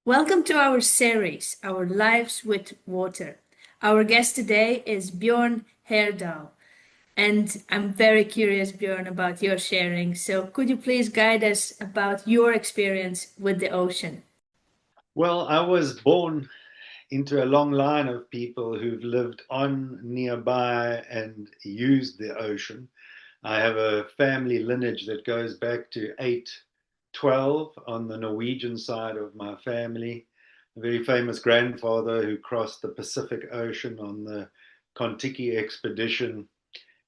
Welcome to our series, Our Lives with Water. Our guest today is Bjørn Heyerdahl, and I'm very curious, Bjørn, about your sharing. So, could you please guide us about your experience with the ocean? Well, I was born into a long line of people who've lived on, nearby, and used the ocean. I have a family lineage that goes back to 812 on the Norwegian side of my family. A very famous grandfather who crossed the Pacific Ocean on the Kon-Tiki expedition,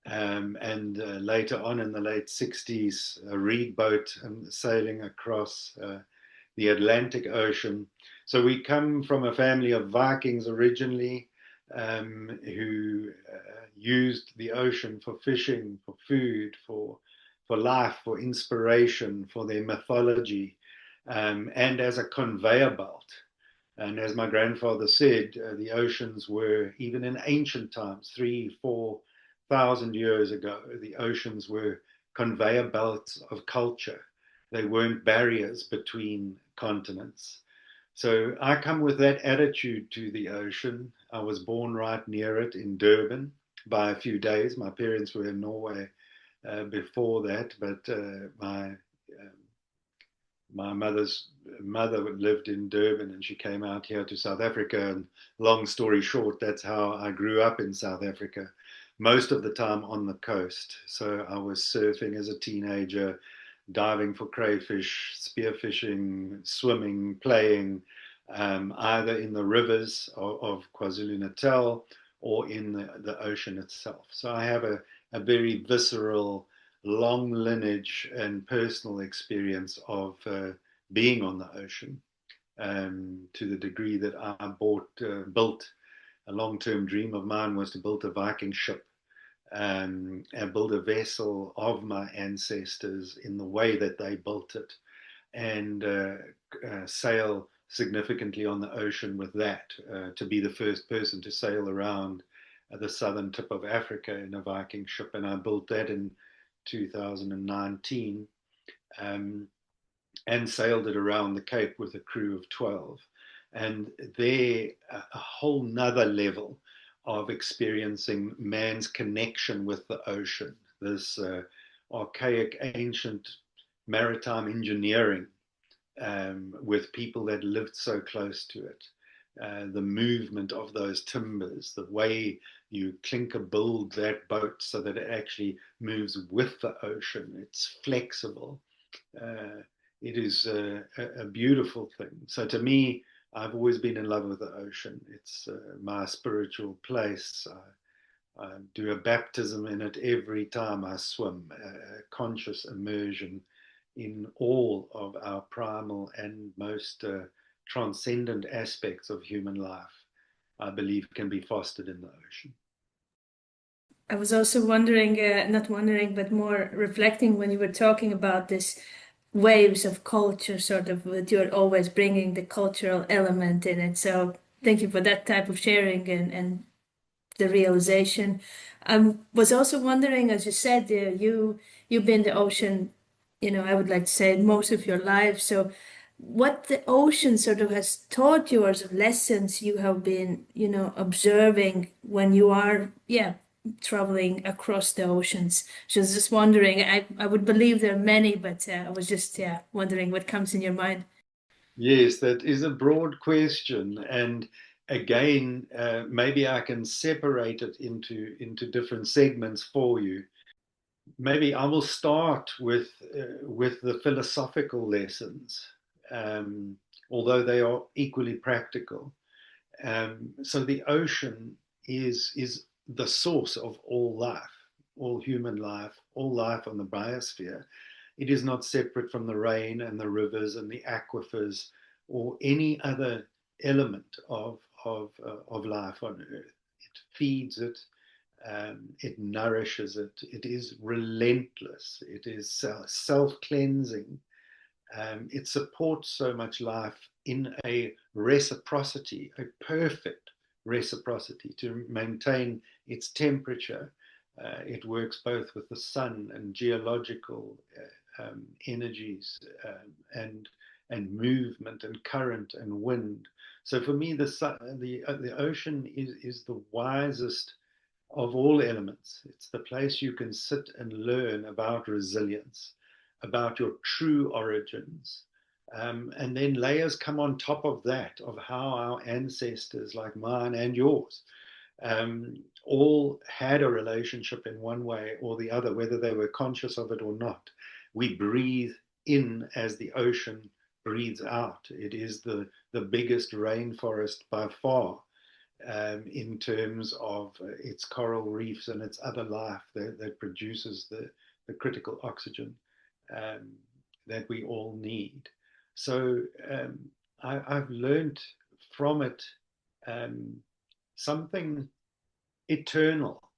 and later on in the late 60s, a reed boat sailing across the Atlantic Ocean. So we come from a family of Vikings originally, who used the ocean for fishing, for food, for life, for inspiration, for their mythology, and as a conveyor belt. And as my grandfather said, the oceans were, even in ancient times, 3,000 to 4,000 years ago, the oceans were conveyor belts of culture. They weren't barriers between continents. So I come with that attitude to the ocean. I was born right near it in Durban by a few days. My parents were in Norway before that, but my mother's mother lived in Durban and she came out here to South Africa. And long story short, that's how I grew up in South Africa, most of the time on the coast. So I was surfing as a teenager, diving for crayfish, spearfishing, swimming, playing, either in the rivers of KwaZulu-Natal or in the ocean itself. So I have a very visceral, long lineage and personal experience of being on the ocean, to the degree that I built a long-term dream of mine was to build a Viking ship, and build a vessel of my ancestors in the way that they built it, and sail significantly on the ocean with that, to be the first person to sail around the southern tip of Africa in a Viking ship. And I built that in 2019, and sailed it around the Cape with a crew of 12. And there, a whole nother level of experiencing man's connection with the ocean, this archaic, ancient maritime engineering, with people that lived so close to it. The movement of those timbers, the way you clinker build that boat so that it actually moves with the ocean. It's flexible. It is a beautiful thing. So to me, I've always been in love with the ocean. It's my spiritual place. I do a baptism in it every time I swim, a conscious immersion in all of our primal and most transcendent aspects of human life, I believe can be fostered in the ocean. I was also wondering, not wondering, but more reflecting when you were talking about this waves of culture, sort of, that you're always bringing the cultural element in it. So thank you for that type of sharing and the realization. I was also wondering, as you said, you've been the ocean, I would like to say most of your life. So what the ocean sort of has taught you, or sort of lessons you have been, observing when you are, yeah, traveling across the oceans. So I was just wondering, I would believe there are many, but I was just, yeah, wondering what comes in your mind. Yes, that is a broad question. And again, maybe I can separate it into different segments for you. Maybe I will start with the philosophical lessons, although they are equally practical. So the ocean is the source of all life, all human life, all life on the biosphere. It is not separate from the rain and the rivers and the aquifers or any other element of life on earth. It feeds it, it nourishes it, it is relentless, it is self-cleansing, it supports so much life in a reciprocity, a perfect reciprocity to maintain its temperature. It works both with the sun and geological energies, and and movement and current and wind. So for me, the ocean is the wisest of all elements. It's the place you can sit and learn about resilience, about your true origins. And then layers come on top of that, of how our ancestors, like mine and yours, all had a relationship in one way or the other, whether they were conscious of it or not. We breathe in as the ocean breathes out. It is the biggest rainforest by far, in terms of its coral reefs and its other life that produces the critical oxygen that we all need. So I've learned from it something eternal,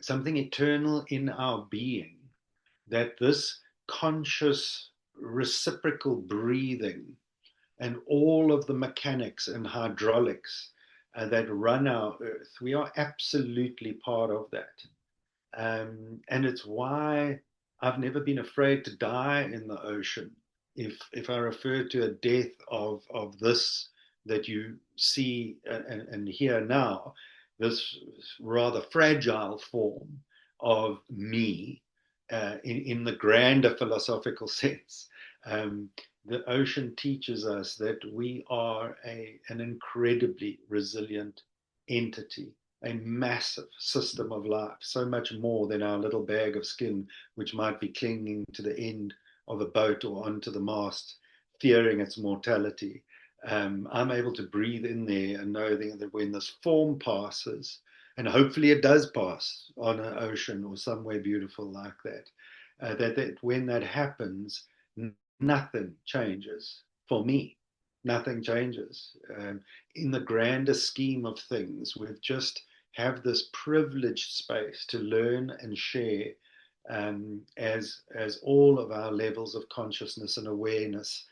something eternal in our being, that this conscious reciprocal breathing and all of the mechanics and hydraulics that run our earth, we are absolutely part of that. And it's why I've never been afraid to die in the ocean. If I refer to a death of this that you see and hear now, this rather fragile form of me, in the grander philosophical sense, the ocean teaches us that we are an incredibly resilient entity, a massive system of life, so much more than our little bag of skin, which might be clinging to the end of a boat or onto the mast, fearing its mortality. I'm able to breathe in there and know that when this form passes, and hopefully it does pass on an ocean or somewhere beautiful like that, that when that happens, nothing changes for me. Nothing changes. In the grander scheme of things, we've just have this privileged space to learn and share, as all of our levels of consciousness and awareness,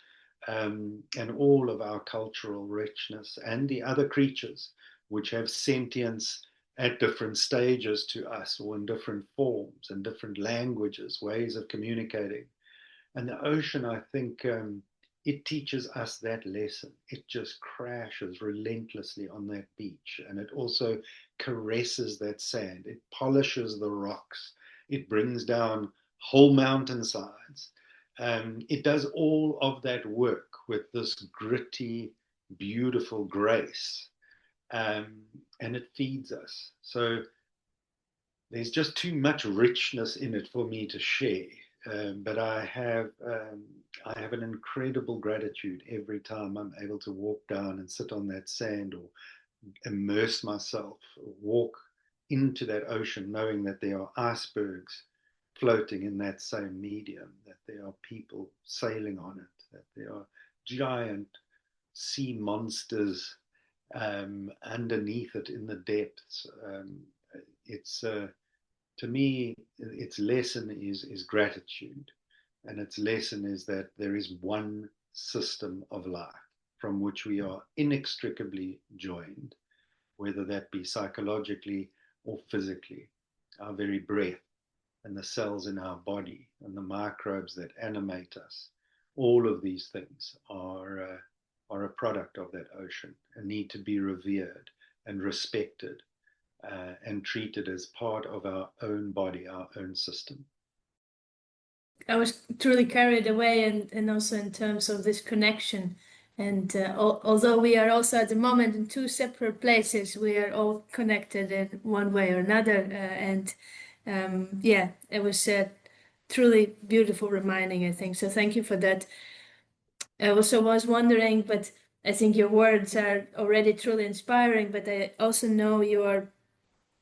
and all of our cultural richness, and the other creatures which have sentience at different stages to us, or in different forms and different languages, ways of communicating. And the ocean, I think, it teaches us that lesson. It just crashes relentlessly on that beach, and it also caresses that sand. It polishes the rocks. It brings down whole mountainsides. It does all of that work with this gritty, beautiful grace, and it feeds us. So there's just too much richness in it for me to share. But I have an incredible gratitude every time I'm able to walk down and sit on that sand, or immerse myself, walk into that ocean, knowing that there are icebergs floating in that same medium, that there are people sailing on it, that there are giant sea monsters underneath it in the depths. It's To me, its lesson is gratitude, and its lesson is that there is one system of life from which we are inextricably joined, whether that be psychologically or physically. Our very breath and the cells in our body and the microbes that animate us, all of these things are a product of that ocean and need to be revered and respected, and treated as part of our own body, our own system. I was truly carried away, and also in terms of this connection. And although we are also at the moment in two separate places, we are all connected in one way or another. And yeah, it was a truly beautiful reminding, I think. So thank you for that. I also was wondering, but I think your words are already truly inspiring, but I also know your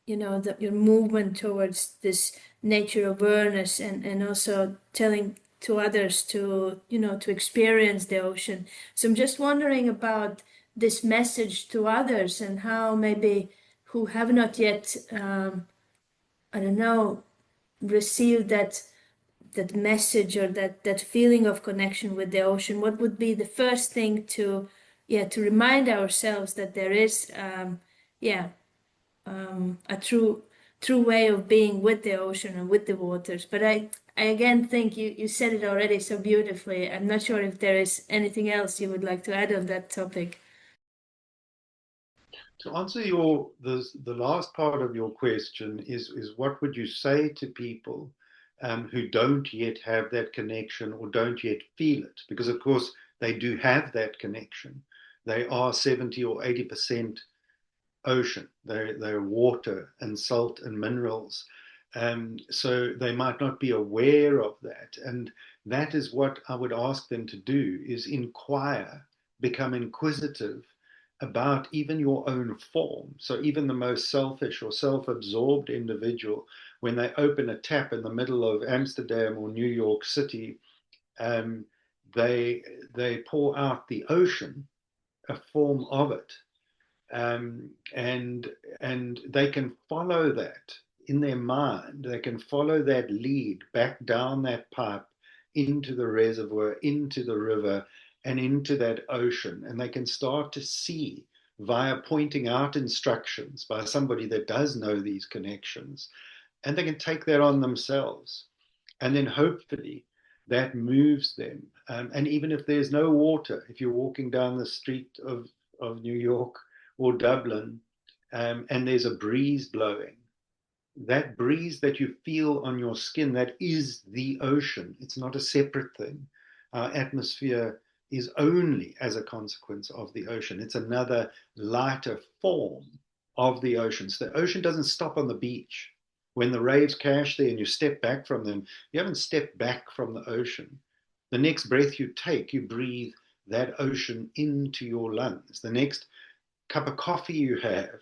your movement towards this nature awareness, and also telling to others to to experience the ocean. So I'm just wondering about this message to others, and how maybe who have not yet I don't know, received that message, or that feeling of connection with the ocean, what would be the first thing to to remind ourselves that there is a true way of being with the ocean and with the waters. But I again think you said it already so beautifully. I'm not sure if there is anything else you would like to add on that topic. To answer the last part of your question is what would you say to people who don't yet have that connection or don't yet feel it? Because of course they do have that connection. They are 70 or 80% ocean. They're water and salt and minerals. So they might not be aware of that. And that is what I would ask them to do is inquire, become inquisitive about even your own form. So even the most selfish or self-absorbed individual, when they open a tap in the middle of Amsterdam or New York City, um, they pour out the ocean, a form of it, and they can follow that in their mind. They can follow that lead back down that pipe into the reservoir, into the river, and into that ocean, and they can start to see via pointing out instructions by somebody that does know these connections, and they can take that on themselves, and then hopefully that moves them. And even if there's no water, if you're walking down the street of New York or Dublin, and there's a breeze blowing, that breeze that you feel on your skin, that is the ocean. It's not a separate thing. Our atmosphere is only as a consequence of the ocean. It's another lighter form of the ocean. So the ocean doesn't stop on the beach. When the waves crash there and you step back from them, you haven't stepped back from the ocean. The next breath you take, you breathe that ocean into your lungs. The next cup of coffee you have,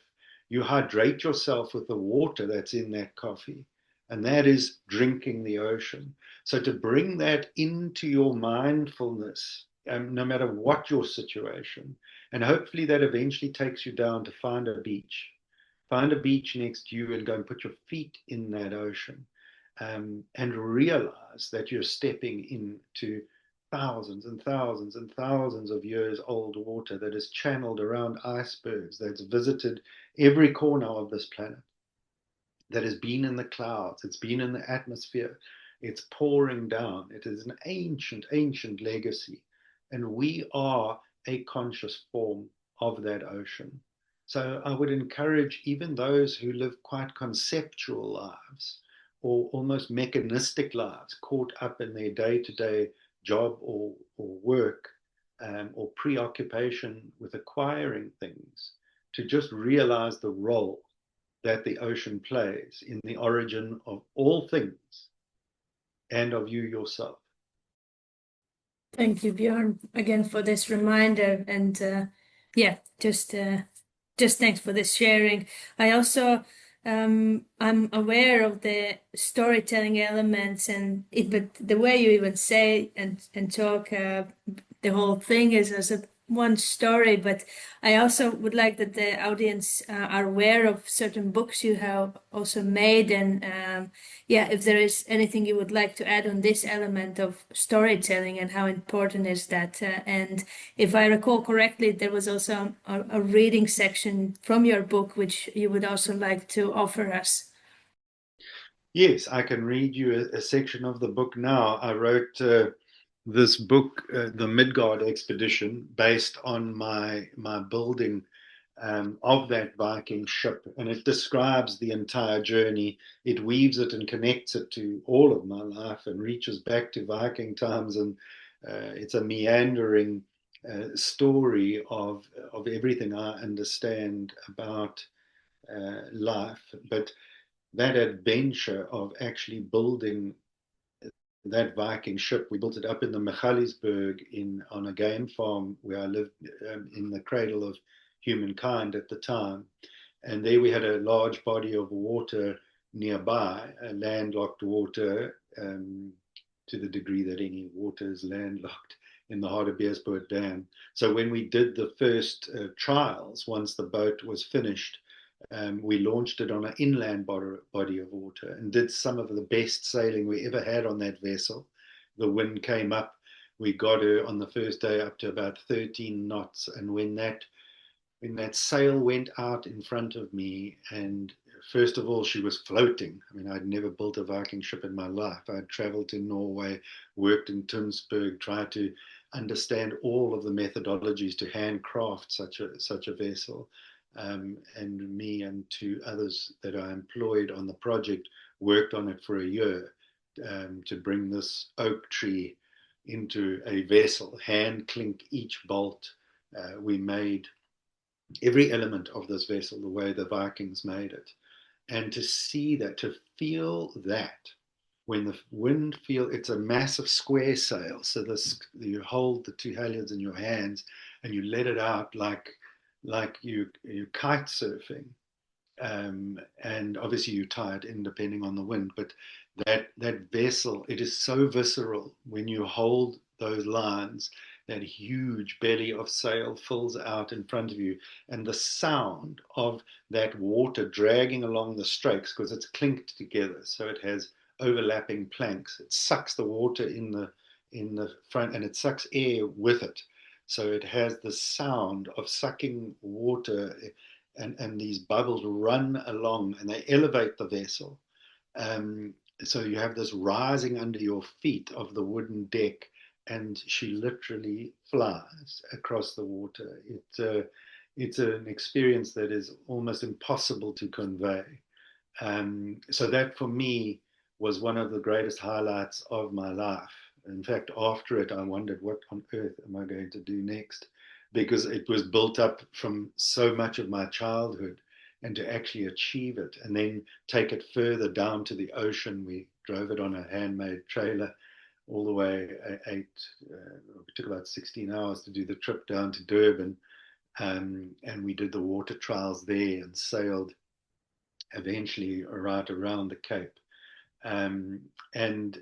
you hydrate yourself with the water that's in that coffee, and that is drinking the ocean. So to bring that into your mindfulness, no matter what your situation, and hopefully that eventually takes you down to find a beach. Find a beach next to you and go and put your feet in that ocean, and realize that you're stepping into thousands and thousands and thousands of years old water that is channeled around icebergs, that's visited every corner of this planet, that has been in the clouds, it's been in the atmosphere, it's pouring down. It is an ancient, ancient legacy. And we are a conscious form of that ocean. So I would encourage even those who live quite conceptual lives or almost mechanistic lives, caught up in their day to day job or work, or preoccupation with acquiring things, to just realize the role that the ocean plays in the origin of all things and of you yourself. Thank you, Bjørn, again for this reminder, and yeah, just thanks for this sharing. I also I'm aware of the storytelling elements and it, but the way you even say and talk, the whole thing is as a one story. But I also would like that the audience are aware of certain books you have also made, and yeah, if there is anything you would like to add on this element of storytelling and how important is that. And if I recall correctly, there was also a reading section from your book, which you would also like to offer us. Yes, I can read you a section of the book now. I wrote this book, The Midgard Expedition, based on my building of that Viking ship, and it describes the entire journey. It weaves it and connects it to all of my life and reaches back to Viking times, and it's a meandering story of everything I understand about life. But that adventure of actually building that Viking ship, we built it up in the Michalisburg on a game farm where I lived, in the cradle of humankind at the time. And there we had a large body of water nearby, a landlocked water, to the degree that any water is landlocked in the Harderbeespoort Dam. So when we did the first trials, once the boat was finished, we launched it on an inland body of water and did some of the best sailing we ever had on that vessel. The wind came up. We got her on the first day up to about 13 knots. And when that sail went out in front of me and first of all, she was floating. I mean, I'd never built a Viking ship in my life. I'd traveled to Norway, worked in Tunsberg, tried to understand all of the methodologies to handcraft such a vessel. And me and two others that I employed on the project worked on it for a year to bring this oak tree into a vessel, hand clink each bolt. We made every element of this vessel the way the Vikings made it. And to see that, to feel that, when the wind feels, it's a massive square sail. So this, you hold the two halyards in your hands and you let it out like you kite surfing. And obviously you tie it in depending on the wind, but that vessel, it is so visceral when you hold those lines. That huge belly of sail fills out in front of you, and the sound of that water dragging along the strakes, because it's clinked together, so it has overlapping planks. It sucks the water in the front, and it sucks air with it. So it has the sound of sucking water, and these bubbles run along, and they elevate the vessel. So you have this rising under your feet of the wooden deck, and she literally flies across the water. It's an experience that is almost impossible to convey. So that for me was one of the greatest highlights of my life. In fact, after it, I wondered, what on earth am I going to do next? Because it was built up from so much of my childhood, and to actually achieve it and then take it further down to the ocean. We drove it on a handmade trailer all the way. It took about 16 hours to do the trip down to Durban, and we did the water trials there and sailed eventually right around the Cape. And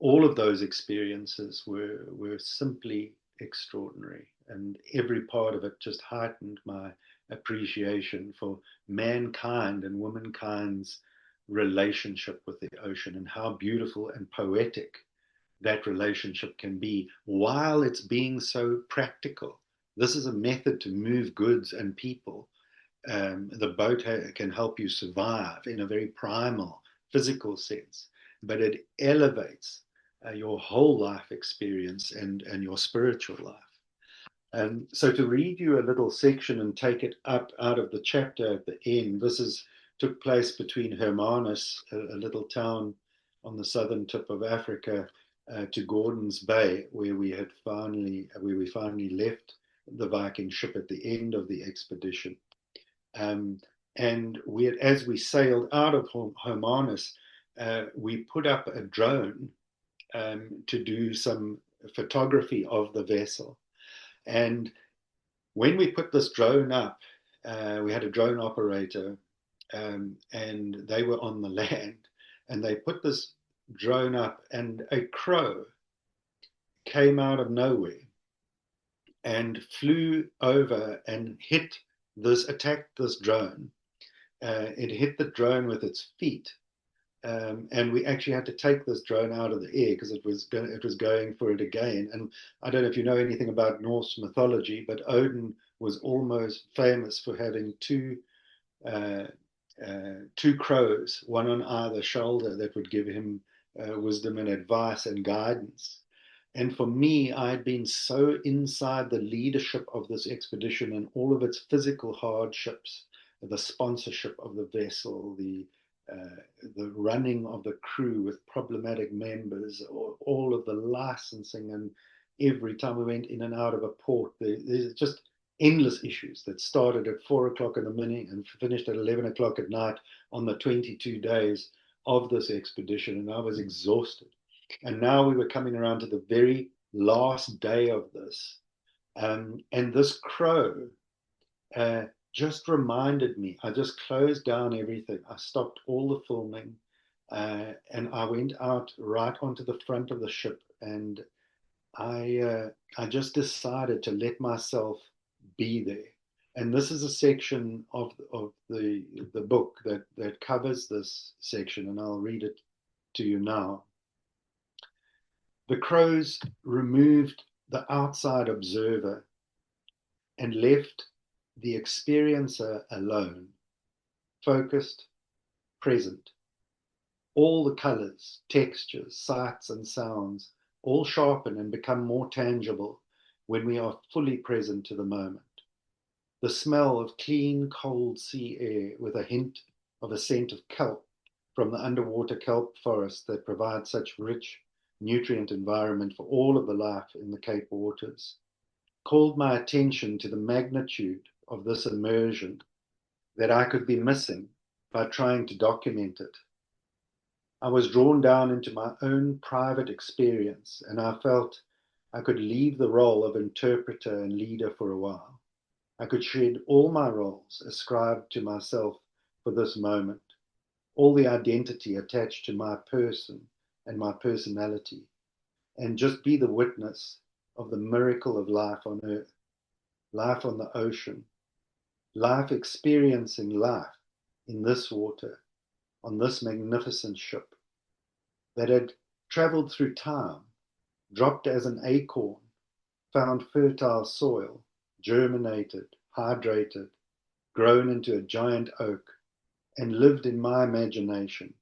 all of those experiences were simply extraordinary, and every part of it just heightened my appreciation for mankind and womankind's relationship with the ocean, and how beautiful and poetic that relationship can be while it's being so practical. This is a method to move goods and people. The boat can help you survive in a very primal, physical sense, but it elevates your whole life experience and your spiritual life. And so to read you a little section and take it up out of the chapter at the end, took place between Hermanus, a little town on the southern tip of Africa, to Gordon's Bay, where we finally left the Viking ship at the end of the expedition. And as we sailed out of Hermanus, we put up a drone to do some photography of the vessel. And when we put this drone up, we had a drone operator, and they were on the land, and they put this drone up, and a crow came out of nowhere and flew over and attacked this drone. It hit the drone with its feet, and we actually had to take this drone out of the air because it was going for it again. And I don't know if you know anything about Norse mythology, but Odin was almost famous for having two crows, one on either shoulder, that would give him wisdom and advice and guidance. And for me, I had been so inside the leadership of this expedition and all of its physical hardships, the sponsorship of the vessel, the running of the crew with problematic members, or all of the licensing, and every time we went in and out of a port, there's just endless issues that started at 4 o'clock in the morning and finished at 11 o'clock at night on the 22 days of this expedition, and I was exhausted. And now we were coming around to the very last day of this, and this crow just reminded me. I just closed down everything. I stopped all the filming, and I went out right onto the front of the ship, and I just decided to let myself be there. And this is a section of the book that covers this section, and I'll read it to you now. The crows removed the outside observer and left the experiencer alone, focused present. All the colors, textures, sights, and sounds all sharpen and become more tangible when we are fully present to the moment. The smell of clean, cold sea air with a hint of a scent of kelp from the underwater kelp forests that provide such rich, nutrient environment for all of the life in the Cape waters, called my attention to the magnitude of this immersion that I could be missing by trying to document it. I was drawn down into my own private experience, and I felt I could leave the role of interpreter and leader for a while. I could shed all my roles ascribed to myself for this moment, all the identity attached to my person and my personality, and just be the witness of the miracle of life on earth, life on the ocean, life experiencing life in this water, on this magnificent ship that had traveled through time, dropped as an acorn, found fertile soil, germinated, hydrated, grown into a giant oak, and lived in my imagination,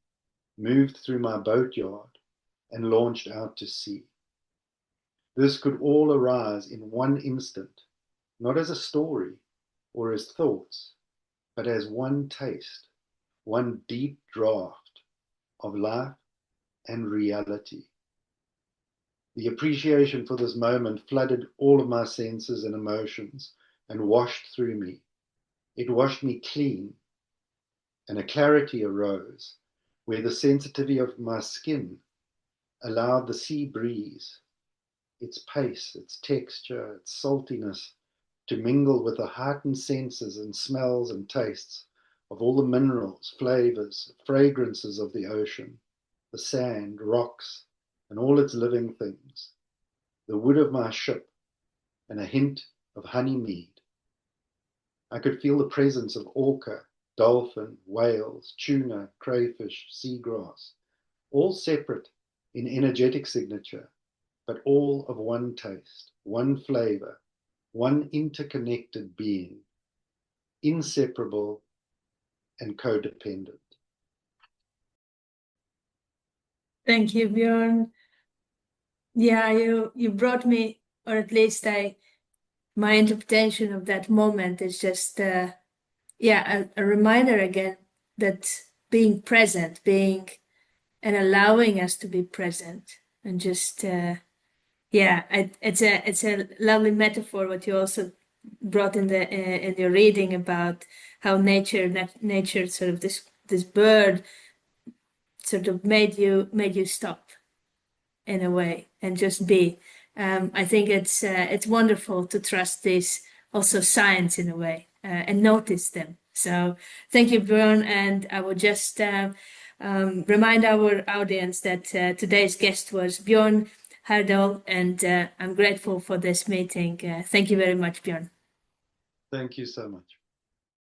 moved through my boatyard, and launched out to sea. This could all arise in one instant, not as a story or as thoughts, but as one taste, one deep draught of life and reality. The appreciation for this moment flooded all of my senses and emotions and washed through me. It washed me clean, and a clarity arose where the sensitivity of my skin allowed the sea breeze, its pace, its texture, its saltiness, to mingle with the heightened senses and smells and tastes of all the minerals, flavors, fragrances of the ocean, the sand, rocks, and all its living things, the wood of my ship, and a hint of honey mead. I could feel the presence of orca, dolphin, whales, tuna, crayfish, seagrass, all separate in energetic signature, but all of one taste, one flavor, one interconnected being, inseparable and codependent. Thank you, Bjørn. Yeah, you brought me, or at least my interpretation of that moment is just a reminder again that being present, being and allowing us to be present, and just it's a lovely metaphor what you also brought in your reading about how nature sort of this bird sort of made you stop in a way and just be. I think it's wonderful to trust this also science in a way and notice them. So thank you, Bjørn, and I will just remind our audience that today's guest was Bjørn Heyerdahl, and I'm grateful for this meeting. Thank you very much, Bjørn. Thank you so much.